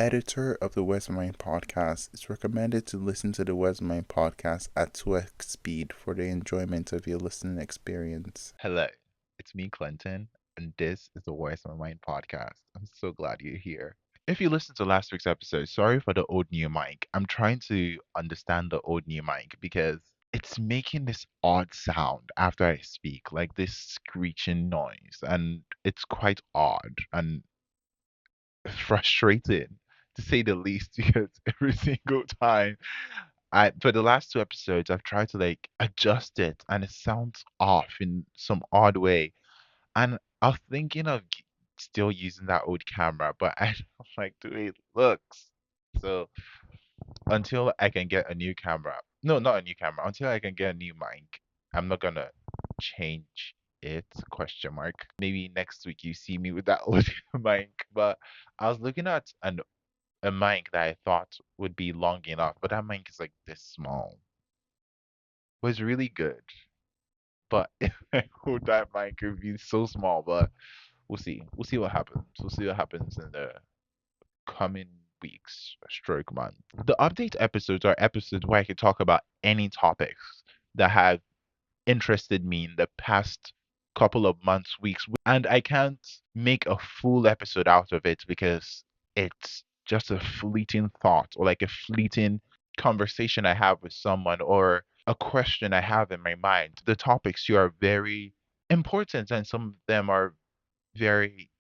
editor of the Where's My Mind podcast, it's recommended to listen to the Where's My Mind podcast at 2x speed for the enjoyment of your listening experience. Hello, it's me, Clinton, and this is the Voice of My Mind podcast. I'm so glad you're here. If you listened to last week's episode, sorry for the old new mic. I'm trying to understand the old new mic because it's making this odd sound after I speak, like this screeching noise, and it's quite odd and frustrating to say the least because every single time for the last two episodes I've tried to like adjust it and it sounds off in some odd way. And I was thinking of still using that old camera, but I don't like the way it looks. So until I can get a new camera, no, not a new camera, until I can get a new mic, I'm not gonna change it, question mark. Maybe next week you see me with that old mic. But I was looking at a mic that I thought would be long enough, but that mic is like this small. It was really good. But if I hold that mic, it would be so small. But we'll see. We'll see what happens. We'll see what happens in the coming weeks, stroke month. The update episodes are episodes where I can talk about any topics that have interested me in the past couple of months, weeks, and I can't make a full episode out of it because it's just a fleeting thought or like a fleeting conversation I have with someone or a question I have in my mind. The topics here are very important and some of them are very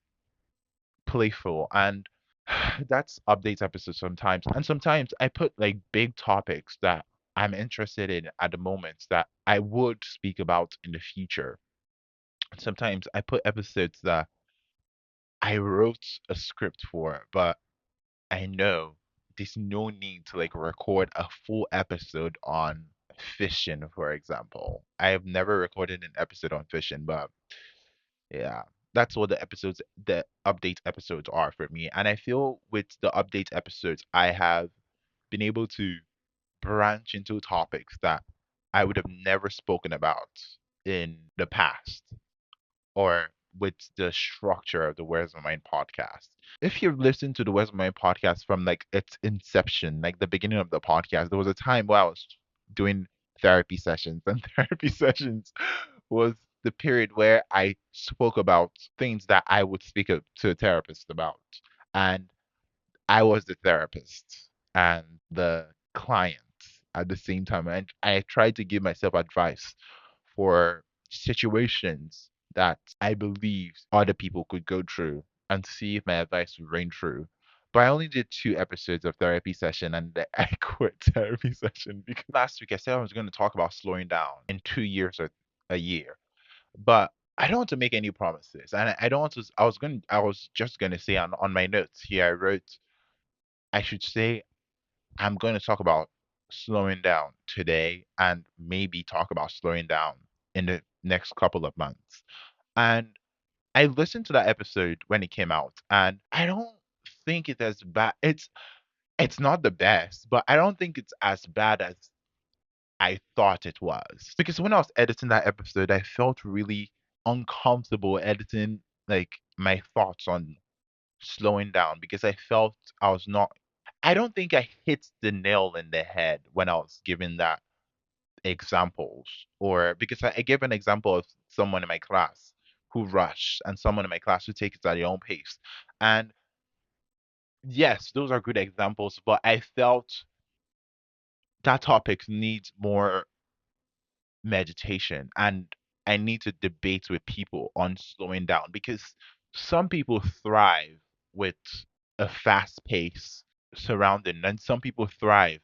playful and that's updates episodes sometimes. And sometimes I put like big topics that I'm interested in at the moment that I would speak about in the future. Sometimes I put episodes that I wrote a script for, but I know there's no need to like record a full episode on fishing, for example. I have never recorded an episode on fishing, but yeah, that's what the update episodes are for me. And I feel with the update episodes, I have been able to branch into topics that I would have never spoken about in the past or with the structure of the Where's My Mind podcast. If you've listened to the Where's My Mind podcast from like its inception, like the beginning of the podcast, there was a time where I was doing therapy sessions, and therapy sessions was the period where I spoke about things that I would speak to a therapist about. And I was the therapist and the client at the same time. And I tried to give myself advice for situations that I believed other people could go through and see if my advice would ring true. But I only did two episodes of therapy session and then I quit therapy session because last week I said I was going to talk about slowing down in 2 years or a year. But I don't want to make any promises. And I don't want to I was just gonna say on my notes here I wrote I should say I'm going to talk about slowing down today and maybe talk about slowing down in the next couple of months. And I listened to that episode when it came out, and I don't think it's as bad. It's not the best, but I don't think it's as bad as I thought it was. Because when I was editing that episode, I felt really uncomfortable editing like my thoughts on slowing down because I felt I was not I don't think I hit the nail in the head when I was giving that examples or because I gave an example of someone in my class who rushed and someone in my class who takes it at their own pace. And yes, those are good examples, but I felt that topic needs more meditation and I need to debate with people on slowing down because some people thrive with a fast pace surrounding and some people thrive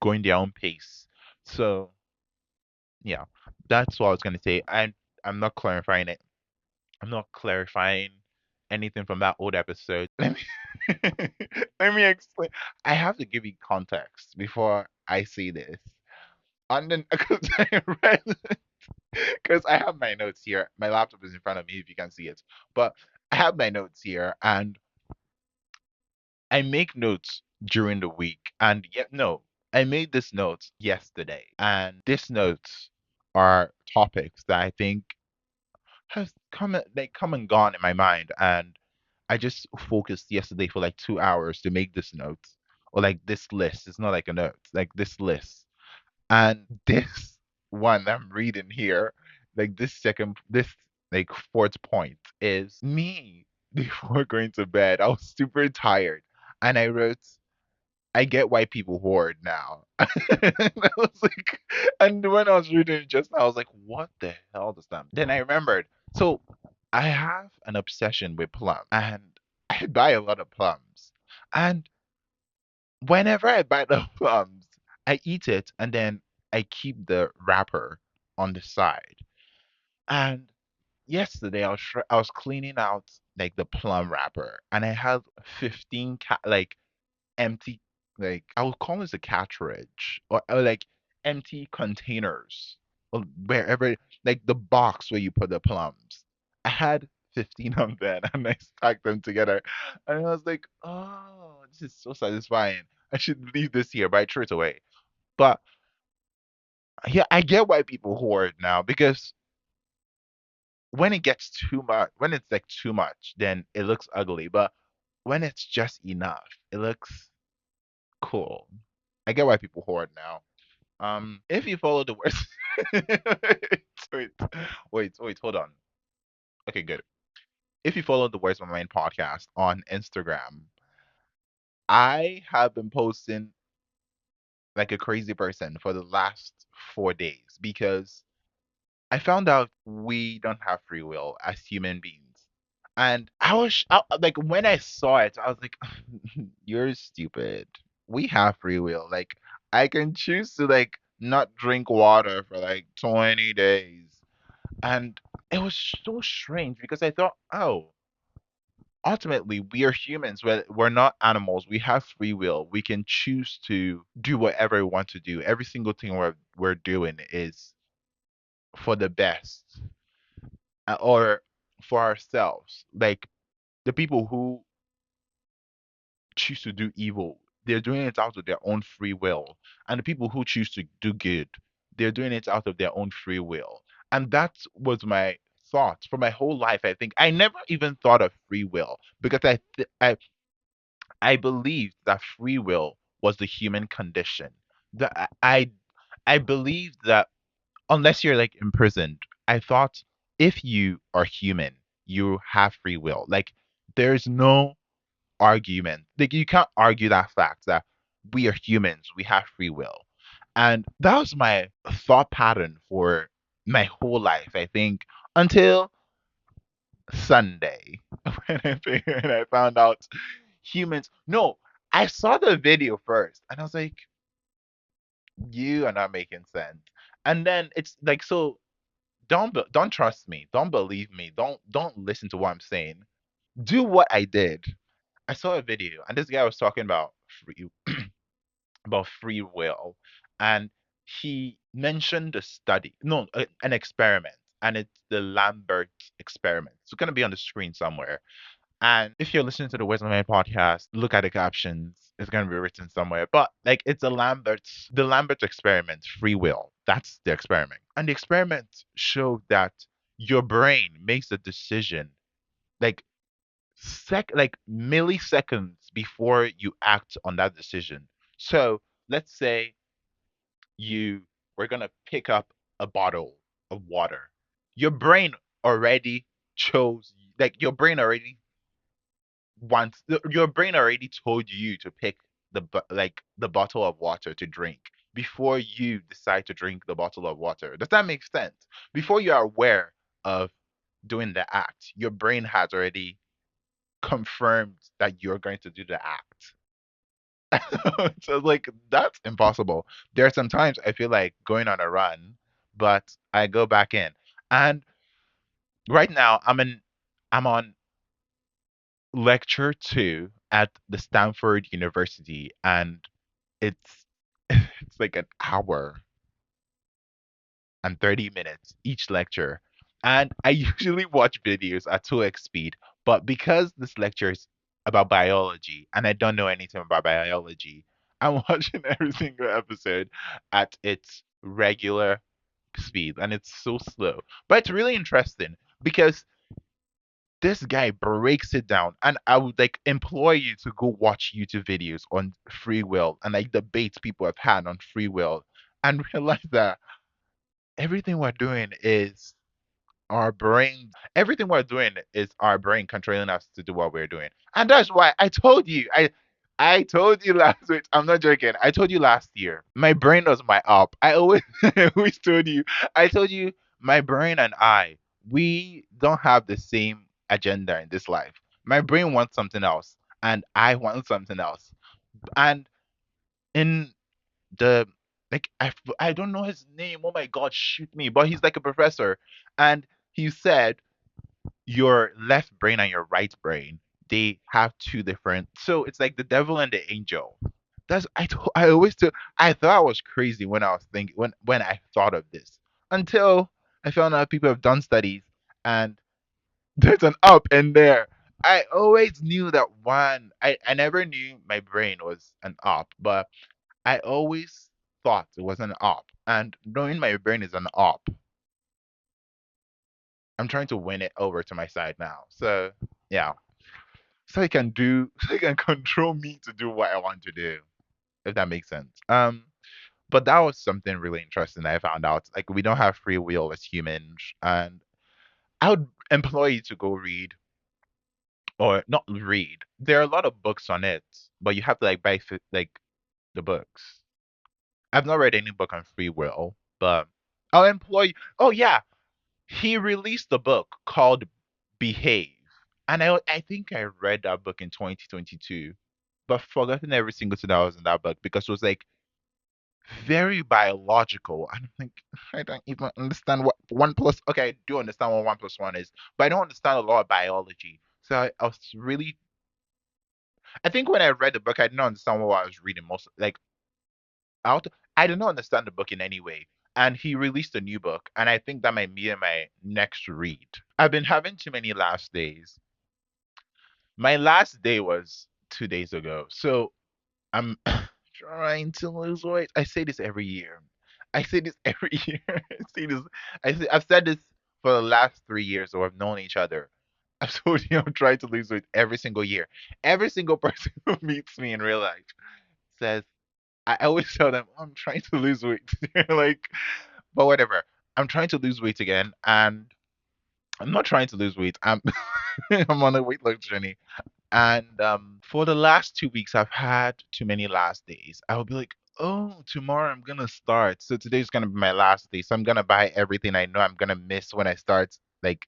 going their own pace. So yeah, that's what I was gonna say. I'm not clarifying it. I'm not clarifying anything from that old episode. Let me let me explain. I have to give you context before I say this. And then because I have my notes here. My laptop is in front of me if you can see it. But I have my notes here and I make notes during the week. And yet no, I made this notes yesterday. And these notes are topics that I think have come and gone in my mind. And I just focused yesterday for like 2 hours to make this note or like this list. It's not like a note, like this list. And this one I'm reading here, like this like fourth point is me before going to bed. I was super tired and I wrote, I get why people hoard now. I was like, and when I was reading it just now, I was like, what the hell does that mean? Then I remembered. So I have an obsession with plum and I buy a lot of plums. And whenever I buy the plums, I eat it and then I keep the wrapper on the side. And yesterday I was cleaning out like the plum wrapper and I had 15 like empty, like I would call this a cartridge or like empty containers or wherever, like the box where you put the plums. I had 15 of them and I stacked them together and I was like, oh, this is so satisfying. I should leave this here, but I threw it away. But yeah, I get why people hoard now because when it gets too much, when it's like too much, then it looks ugly. But when it's just enough, it looks cool. I get why people hoard now. If you follow the words, wait, hold on. Okay, good. If you follow the Words My Mind podcast on Instagram, I have been posting like a crazy person for the last 4 days because I found out we don't have free will as human beings. And like when I saw it, I was like, you're stupid. We have free will. Like I can choose to like not drink water for like 20 days. And it was so strange because I thought, oh, ultimately we are humans. We're not animals. We have free will. We can choose to do whatever we want to do. Every single thing we're doing is for the best or for ourselves. Like the people who choose to do evil, they're doing it out of their own free will. And the people who choose to do good, they're doing it out of their own free will. And that was my thought for my whole life. I think I never even thought of free will because I believed that free will was the human condition. That I believed that unless you're like imprisoned, I thought if you are human, you have free will. Like there's no argument. Like you can't argue that fact that we are humans, we have free will. And that was my thought pattern for my whole life, I think, until Sunday when I found out humans. No, I saw the video first and I was like, you are not making sense. And then it's like, so don't trust me. Don't believe me. Don't listen to what I'm saying. Do what I did. I saw a video and this guy was talking about free will, and he mentioned a study, no, an experiment, and it's the Lambert experiment. It's going to be on the screen somewhere. And if you're listening to the Wisdom Man podcast, look at the captions. It's going to be written somewhere. But like it's the Lambert experiment, free will. That's the experiment. And the experiment showed that your brain makes a decision like like milliseconds before you act on that decision. So let's say you were gonna pick up a bottle of water. Your brain already chose, like your brain already told you to pick like the bottle of water to drink before you decide to drink the bottle of water. Does that make sense? Before you are aware of doing the act, your brain has already confirmed that you're going to do the act. So like that's impossible. There are some times I feel like going on a run, but I go back in. And right now I'm on lecture 2 at the Stanford University and it's it's like an hour and 30 minutes each lecture. And I usually watch videos at 2x speed, but because this lecture is about biology and I don't know anything about biology, I'm watching every single episode at its regular speed and it's so slow. But it's really interesting because This guy breaks it down, and I would like implore you to go watch YouTube videos on free will and like debates people have had on free will, and realize that everything we're doing is everything we're doing is our brain controlling us to do what we're doing. And that's why I told you last week, I'm not joking. I told you last year, my brain was my up. I always I always told you. I told you my brain and we don't have the same agenda in this life. My brain wants something else and I want something else. And in the I don't know his name. Oh my god, shoot me. But he's like a professor, and he said your left brain and your right brain, they have two different, so it's like the devil and the angel. I always thought, I thought I was crazy when I was thinking when I thought of this, until I found out people have done studies and there's an up in there. I always knew that I never knew my brain was an up, but I always thought it was an op, and knowing my brain is an op, I'm trying to win it over to my side now. So yeah, so he can do, so he can control me to do what I want to do, if that makes sense. But that was something really interesting that I found out. Like we don't have free will as humans, and I would implore you to go read or not read. There are a lot of books on it, but you have to like like the books. I've not read any book on free will, but I'll employ you. Oh yeah, he released a book called Behave. And I think I read that book in 2022, but forgotten every single thing that was in that book because it was like very biological. And I'm like, I don't even understand what one plus. Okay, I do understand what one plus one is, but I don't understand a lot of biology. So I was really, I think when I read the book, I didn't understand what I was reading most. Like, out, I did not understand the book in any way. And he released a new book, and I think that might be my next read. I've been having too many last days. My last day was 2 days ago. So I'm trying to lose weight. I say this every year. I say this every year. I say this. I've said this for the last 3 years, or I've known each other. I've told you I'm trying to lose weight every single year. Every single person who meets me in real life says, I always tell them, "Oh, I'm trying to lose weight." Like, but whatever. I'm trying to lose weight again, and I'm not trying to lose weight. I'm I'm on a weight loss journey. And for the last 2 weeks, I've had too many last days. I'll be like, oh, tomorrow I'm gonna start. So today's gonna be my last day. So I'm gonna buy everything I know I'm gonna miss when I start like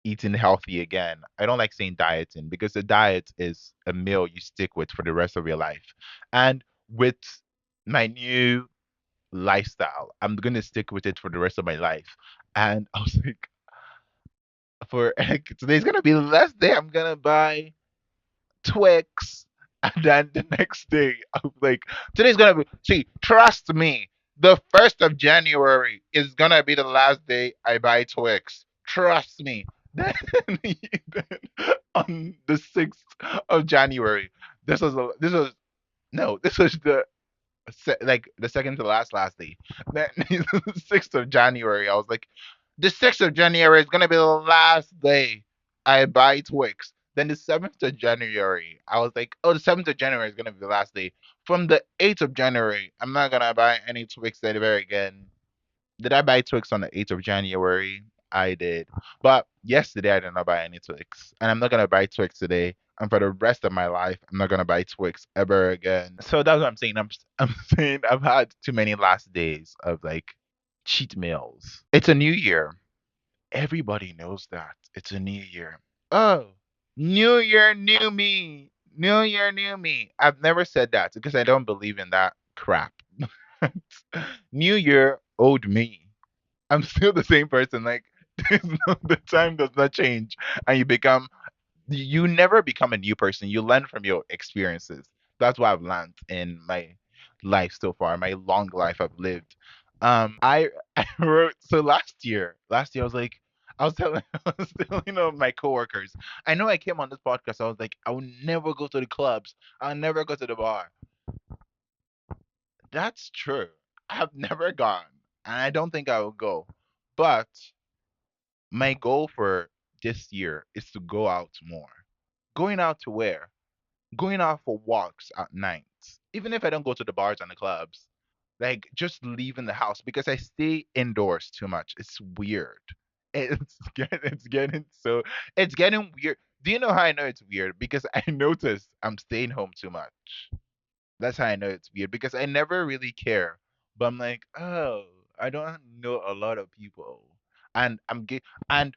eating healthy again. I don't like saying dieting because the diet is a meal you stick with for the rest of your life. And with my new lifestyle, I'm gonna stick with it for the rest of my life. And I was like, for today's gonna be the last day I'm gonna buy Twix. And then the next day, I'm like, today's gonna be, see, trust me, the 1st of January is gonna be the last day I buy Twix. Trust me. Then, then on the 6th of January, this was, no, this was like the second to last day. Then the 6th of January, I was like, the 6th of January is gonna be the last day I buy Twix. Then the 7th of January, I was like, oh, the 7th of January is gonna be the last day. From the 8th of January, I'm not gonna buy any Twix ever again. Did I buy Twix on the 8th of January? I did. But yesterday I did not buy any Twix. And I'm not gonna buy Twix today. And for the rest of my life, I'm not gonna buy Twix ever again. So that's what I'm saying. I'm saying I've had too many last days of like cheat meals. It's a new year. Everybody knows that. It's a new year. Oh, new year, new me. New year, new me. I've never said that because I don't believe in that crap. New year, old me. I'm still the same person. Like, the time does not change, and you never become a new person. You learn from your experiences. That's what I've learned in my life so far, my long life I've lived. I wrote, so last year I was like, I was telling I was telling my coworkers. I know I came on this podcast. I was like, I will never go to the clubs. I'll never go to the bar. That's true. I've never gone, and I don't think I will go. But my goal for this year is to go out more. Going out to where? Going out for walks at night. Even if I don't go to the bars and the clubs, like just leaving the house because I stay indoors too much. It's weird. It's getting weird. Do you know how I know it's weird? Because I notice I'm staying home too much. That's how I know it's weird because I never really care. But I'm like, oh, I don't know a lot of people. And and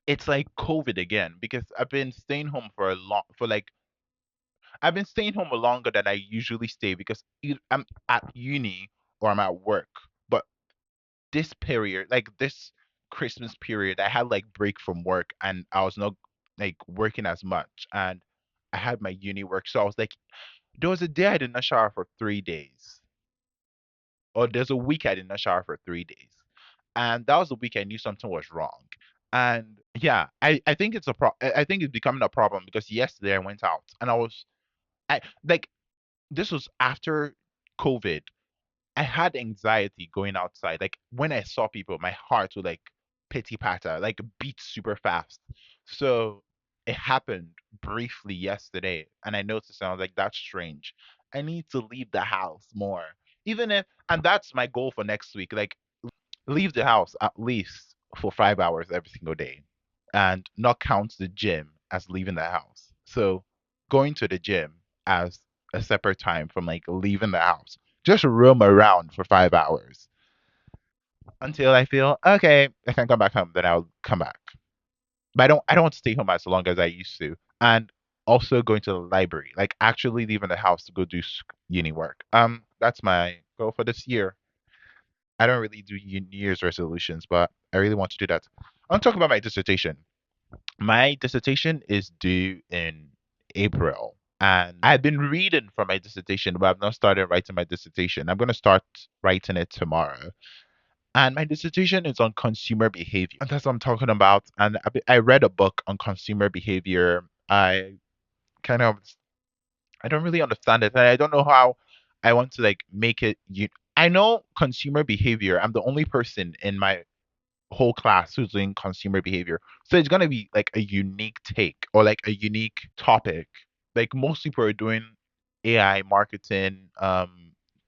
it's like COVID again because I've been staying home for a long for like I've been staying home longer than I usually stay because I'm at uni or I'm at work. But this period, like this Christmas period, I had like break from work and I was not like working as much and I had my uni work. So I was like, there was a day I did not shower for 3 days. Or there's a week I did not shower for 3 days. And that was the week I knew something was wrong. And yeah, I think I think it's becoming a problem because yesterday I went out and I like this was after COVID. I had anxiety going outside. Like when I saw people, my heart would like pity patter, like beat super fast. So it happened briefly yesterday, and I noticed and I was like, that's strange. I need to leave the house more. Even if, and that's my goal for next week. Like leave the house at least for 5 hours every single day and not count the gym as leaving the house. So going to the gym as a separate time from like leaving the house. Just roam around for 5 hours until I feel okay, I can come back home, then I'll come back. But I don't want to stay home as long as I used to. And also going to the library, like actually leaving the house to go do uni work. That's my goal for this year. I don't really do New Year's resolutions, but I really want to do that. I want to talk about my dissertation. My dissertation is due in April, and I've been reading for my dissertation, but I've not started writing my dissertation. I'm going to start writing it tomorrow. And my dissertation is on consumer behavior. And that's what I'm talking about. And I read a book on consumer behavior. Kind of, I don't really understand it. And I don't know how I want to like make it. I know consumer behavior. I'm the only person in my whole class who's doing consumer behavior. So it's gonna be like a unique take or like a unique topic. Like most people are doing AI marketing,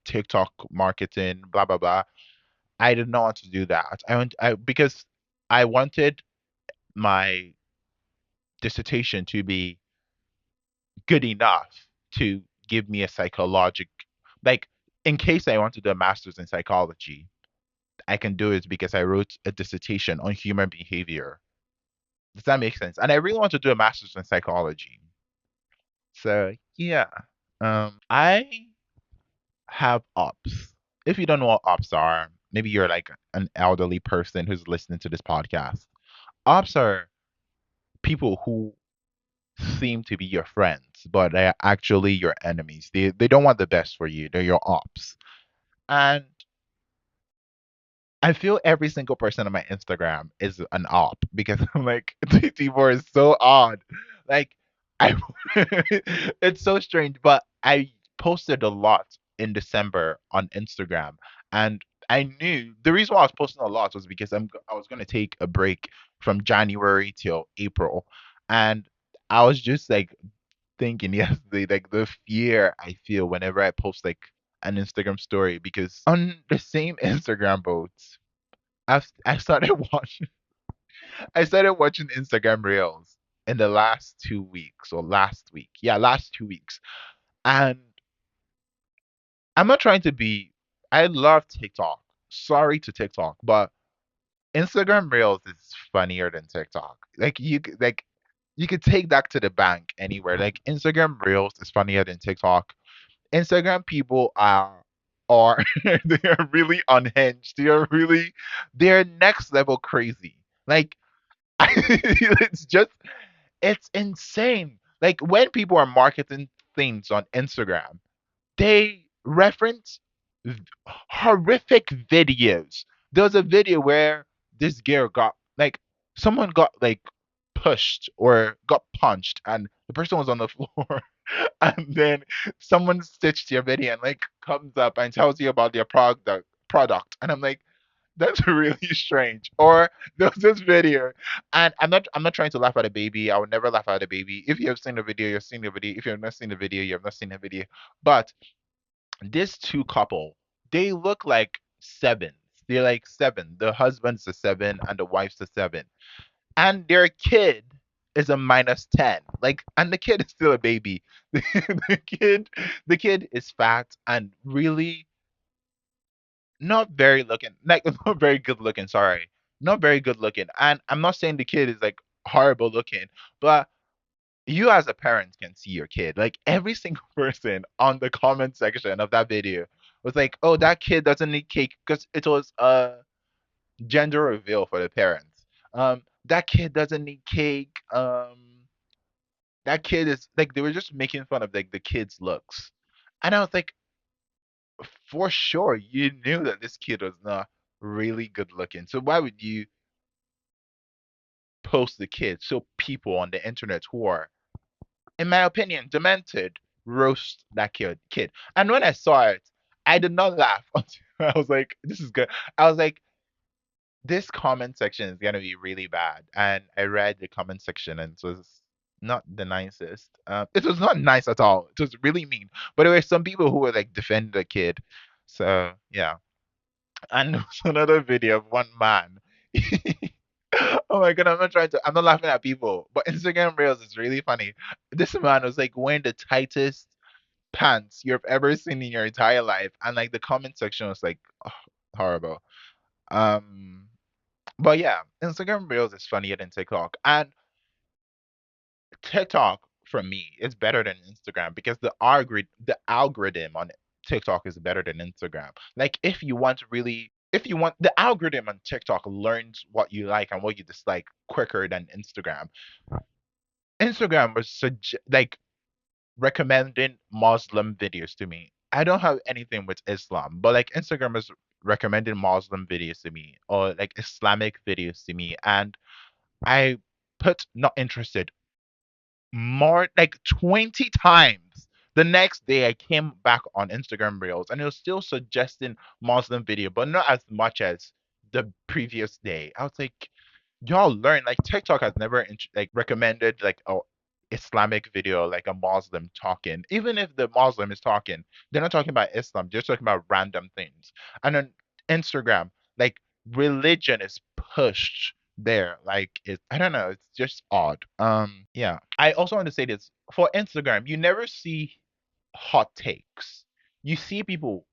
TikTok marketing, blah blah blah. I did not want to do that. I because I wanted my dissertation to be good enough to give me a psychologic like in case I want to do a master's in psychology, I can do it because I wrote a dissertation on human behavior. Does that make sense? And I really want to do a master's in psychology. So yeah. I have ops. If you don't know what ops are, maybe you're like an elderly person who's listening to this podcast. Ops are people who seem to be your friends, but they're actually your enemies. They don't want the best for you. They're your ops. And I feel every single person on my Instagram is an op because I'm like, these people are so odd. Like, I, it's so strange. But I posted a lot in December on Instagram, and I knew the reason why I was posting a lot was because I was gonna take a break from January till April, and I was just like thinking yesterday, like the fear I feel whenever I post like an Instagram story because on the same Instagram boats. I started watching I started watching Instagram Reels in the last 2 weeks or last week. Yeah, last 2 weeks. And I'm not trying to be I love TikTok. Sorry to TikTok, but Instagram Reels is funnier than TikTok. Like you could take that to the bank anywhere. Like Instagram Reels is funnier than TikTok. Instagram people are they are really unhinged. They're next level crazy. Like it's just it's insane. Like when people are marketing things on Instagram, they reference v- horrific videos. There was a video where this girl got like someone got like pushed or got punched and the person was on the floor and then someone stitched your video and like comes up and tells you about their product and I'm like That's really strange. Or there was this video, and I'm not trying to laugh at a baby. I would never laugh at a baby. If you have seen the video, you've seen the video. If you have not seen the video, you have not seen the video. But this two couple, they look like sevens. They're like seven. The husband's a seven and the wife's a seven. And their kid is a -10. Like, and the kid is still a baby. The kid is fat and really not very looking, like not very good looking, sorry. Not very good looking. And I'm not saying the kid is like horrible looking, but you as a parent can see your kid. Like every single person on the comment section of that video was like, "Oh, that kid doesn't need cake," because it was a gender reveal for the parents. That kid doesn't need cake. That kid is like they were just making fun of like the kid's looks, and I was like, for sure, you knew that this kid was not really good looking. So why would you post the kid so people on the internet who are, in my opinion, demented roast that kid? And when I saw it, I did not laugh until I was like, this is good. I was like, this comment section is gonna be really bad. And I read the comment section and it was not the nicest. It was not nice at all. It was really mean. But there were some people who were like defending the kid. So yeah. And there was another video of one man. Oh my god, I'm not laughing at people, but Instagram Reels is really funny. This man was like wearing the tightest pants you've ever seen in your entire life, and like the comment section was like, oh, horrible. Um, but yeah, Instagram Reels is funnier than TikTok, and TikTok for me is better than Instagram because the algorithm on TikTok is better than Instagram. Like if you want the algorithm on TikTok learns what you like and what you dislike quicker than Instagram. Instagram was like recommending Muslim videos to me. I don't have anything with Islam, but like Instagram is recommending Muslim videos to me or like Islamic videos to me, and I put not interested more like 20 times. The next day I came back on Instagram Reels and it was still suggesting Muslim video, but not as much as the previous day. I was like, y'all learn, like TikTok has never like recommended like a Islamic video like a Muslim talking. Even if the Muslim is talking, they're not talking about Islam, they're talking about random things. And on Instagram, like religion is pushed there. Like I don't know, it's just odd. Yeah. I also want to say this. For Instagram, you never see hot takes. You see people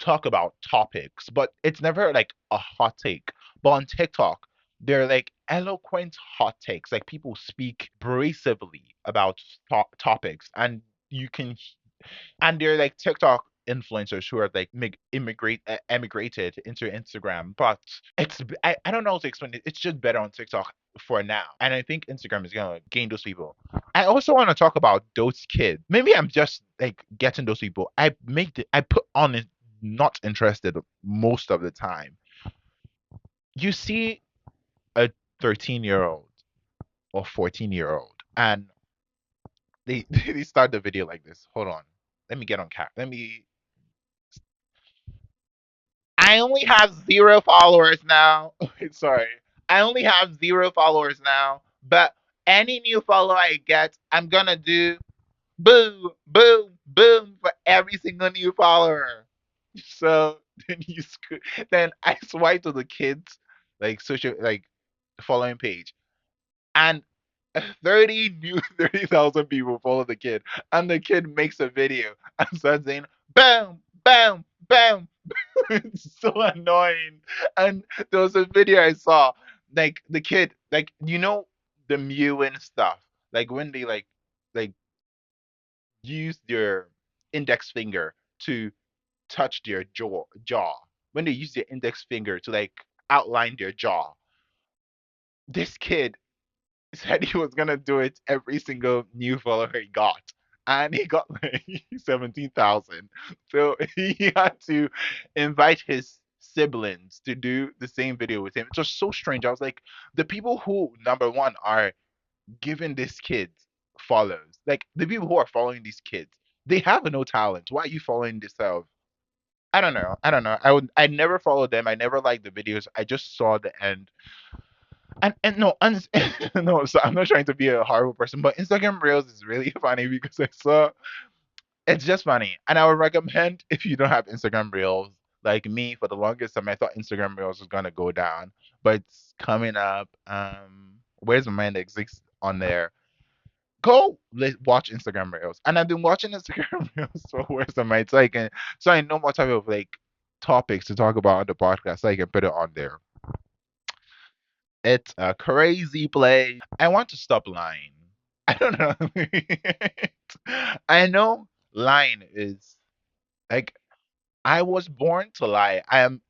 talk about topics, but it's never like a hot take. But on TikTok, they're like eloquent hot takes. Like people speak abrasively about topics, and you can and they're like TikTok influencers who are like emigrated into Instagram. But I don't know how to explain it. It's just better on TikTok for now, and I think Instagram is gonna gain those people. I also want to talk about those kids. Maybe I'm just like getting those people. I put on it not interested most of the time. You see a 13-year-old or 14-year-old, and they they start the video like this. Hold on. Let me get on cap. Let me I only have 0 followers now. Sorry. I only have 0 followers now. But any new follow I get, I'm gonna do boom, boom, boom for every single new follower. So then I swipe to the kids like social like following page, and 30,000 people follow the kid, and the kid makes a video and starts saying boom, boom, boom. It's so annoying. And there was a video I saw, like the kid, like the mewing stuff, like when they like use their index finger to touch their jaw, when they use their index finger to like outline their jaw. This kid said he was gonna do it every single new follower he got. And he got like 17,000. So he had to invite his siblings to do the same video with him. It was so strange. I was like, the people who, number one, are giving these kids follows, like the people who are following these kids, they have no talent. Why are you following this self? I don't know. I don't know. I never followed them. I never liked the videos. I just saw the end. And no, no. So I'm not trying to be a horrible person, but Instagram Reels is really funny because I saw it's just funny, and I would recommend if you don't have Instagram Reels. Like me, for the longest time, I thought Instagram Reels was gonna go down, but it's coming up. Where's my mind exists on there? Go watch Instagram Reels, and I've been watching Instagram Reels for where's my mind, so I know what type of like topics to talk about on the podcast, so I can put it on there. It's a crazy place. I want to stop lying. I don't know. I know lying is like I was born to lie. I am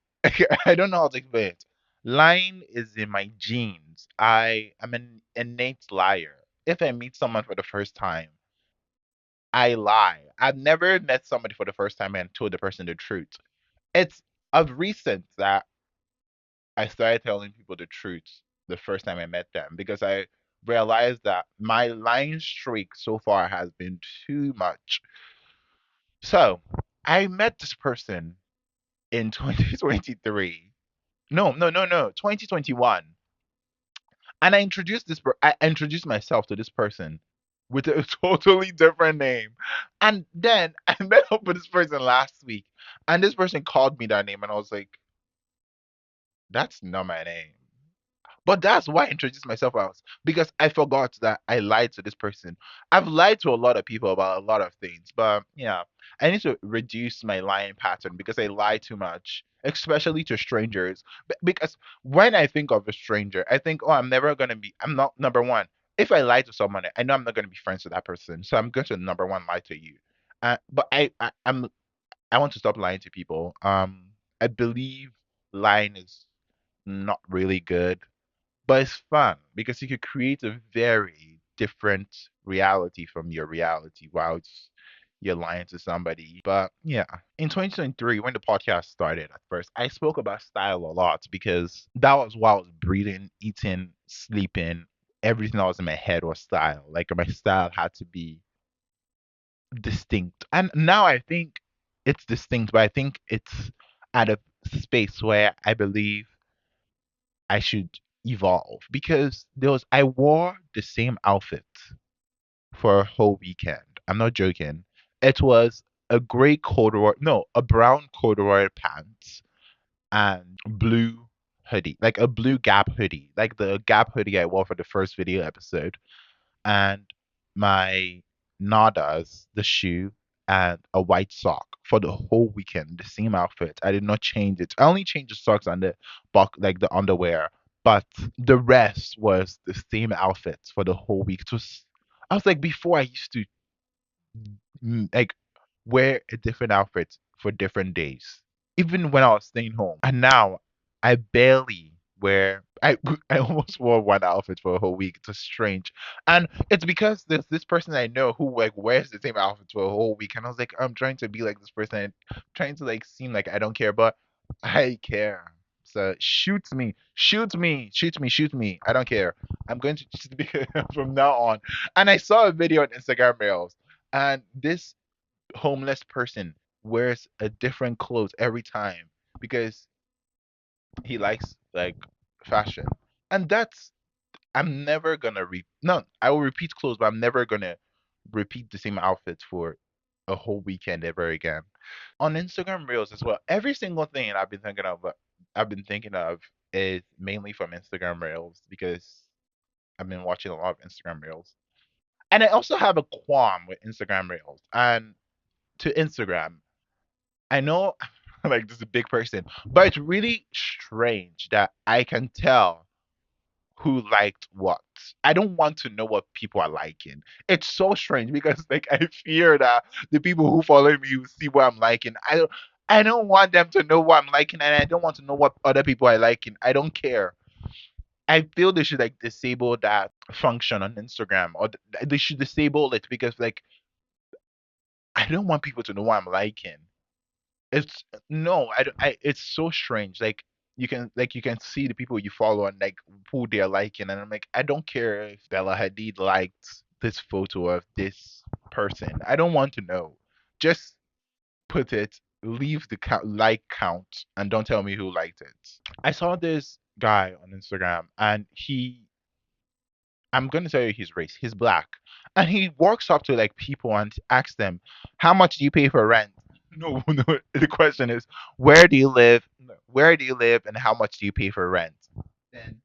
I don't know how to explain it. Lying is in my genes. I am an innate liar. If I meet someone for the first time, I lie. I've never met somebody for the first time and told the person the truth. It's of recent that I started telling people the truth the first time I met them because I realized that my lying streak so far has been too much. So I met this person in 2023. No, no, no, no, 2021. And I introduced myself to this person with a totally different name. And then I met up with this person last week, and this person called me that name, and I was like, that's not my name. But that's why I introduced myself as because I forgot that I lied to this person. I've lied to a lot of people about a lot of things, but yeah, I need to reduce my lying pattern because I lie too much, especially to strangers. Because when I think of a stranger, I think, oh, I'm not number one. If I lie to someone, I know I'm not going to be friends with that person, so I'm going to number one lie to you. But I want to stop lying to people. I believe lying is not really good, but it's fun because you could create a very different reality from your reality while you're lying to somebody. But yeah, in 2023, when the podcast started at first, I spoke about style a lot because that was what I was breathing, eating, sleeping. Everything that was in my head was style. Like my style had to be distinct. And now I think it's distinct, but I think it's at a space where I believe I should evolve because I wore the same outfit for a whole weekend. I'm not joking. It was a gray corduroy, no, a brown corduroy pants and blue hoodie, like a blue Gap hoodie, like the Gap hoodie I wore for the first video episode, and my Nadas, the shoe, and a white sock for the whole weekend. The same outfit. I did not change it. I only changed the socks and the like the underwear, but the rest was the same outfits for the whole week. It was. I was like before I used to like wear a different outfit for different days, even when I was staying home. And now I barely wear. I almost wore one outfit for a whole week. It's just strange, and it's because there's this person I know who like wears the same outfit for a whole week, and I was like, I'm trying to be like this person, trying to like seem like I don't care, but I care. So shoot me, shoot me, shoot me, shoot me. I don't care. I'm going to just be from now on. And I saw a video on Instagram Reels, and this homeless person wears a different clothes every time because he likes like fashion. And that's I'm never gonna no, I will repeat clothes, but I'm never gonna repeat the same outfits for a whole weekend ever again. On Instagram Reels as well, every single thing I've been thinking of is mainly from Instagram Reels because I've been watching a lot of Instagram Reels. And I also have a qualm with Instagram Reels. And to Instagram, I know like this is a big person, but it's really strange that I can tell who liked what. I don't want to know what people are liking. It's so strange because like I fear that the people who follow me will see what I'm liking. I don't want them to know what I'm liking and I don't want to know what other people are liking. I don't care. I feel they should like disable that function on Instagram or they should disable it because like I don't want people to know what I'm liking. It's no, I, don't- I it's so strange. You can see the people you follow and like who they're liking, and I'm like, I don't care if Bella Hadid liked this photo of this person. I don't want to know. Just put it. leave the like count and don't tell me who liked it. I saw this guy on Instagram and I'm gonna tell you his race. He's black, and he walks up to like people and asks them, "How much do you pay for rent?" No, no. The question is, "Where do you live? Where do you live, and how much do you pay for rent?" Then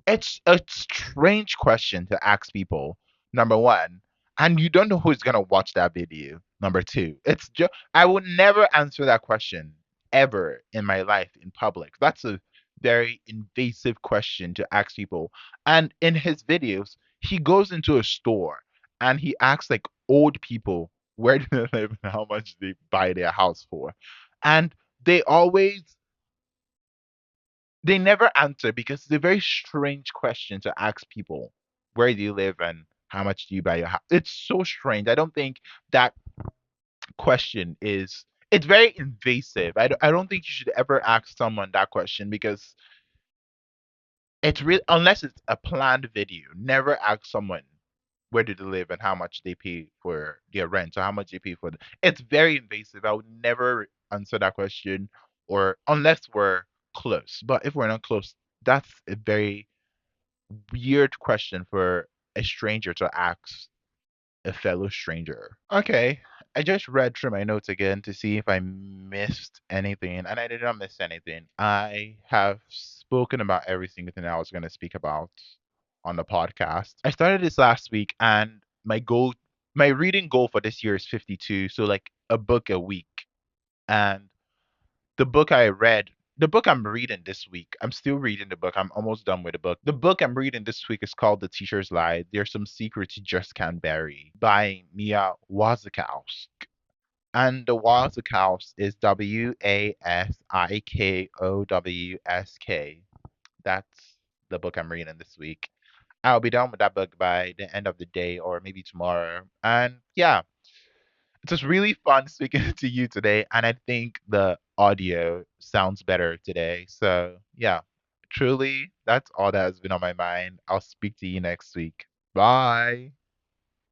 it's a strange question to ask people. Number one, and you don't know who's gonna watch that video. Number two, it's just I would never answer that question ever in my life in public. That's a very invasive question to ask people. And in his videos, he goes into a store and he asks like old people where do they live and how much they buy their house for. And they always they never answer because it's a very strange question to ask people. Where do you live and how much do you buy your house? It's so strange. I don't think that question is. It's very invasive. I don't think you should ever ask someone that question because it's real unless it's a planned video. Never ask someone where do they live and how much they pay for their rent or how much they pay for it's very invasive. I would never answer that question or unless we're close. But if we're not close, that's a very weird question for a stranger to ask a fellow stranger. Okay, I just read through my notes again to see if I missed anything, and I did not miss anything. I have spoken about every single thing I was going to speak about on the podcast. I started this last week, and my reading goal for this year is 52, so like a book a week. And the book I read, the book I'm reading this week, I'm still reading the book. I'm almost done with the book. The book I'm reading this week is called The Teacher's Lie. There's Some Secrets You Just Can't Bury by Mia Wasikowska. And the Wasikowska is Wasikowsk. That's the book I'm reading this week. I'll be done with that book by the end of the day or maybe tomorrow. And yeah, it was really fun speaking to you today, and I think the audio sounds better today. So, yeah, truly, that's all that has been on my mind. I'll speak to you next week. Bye.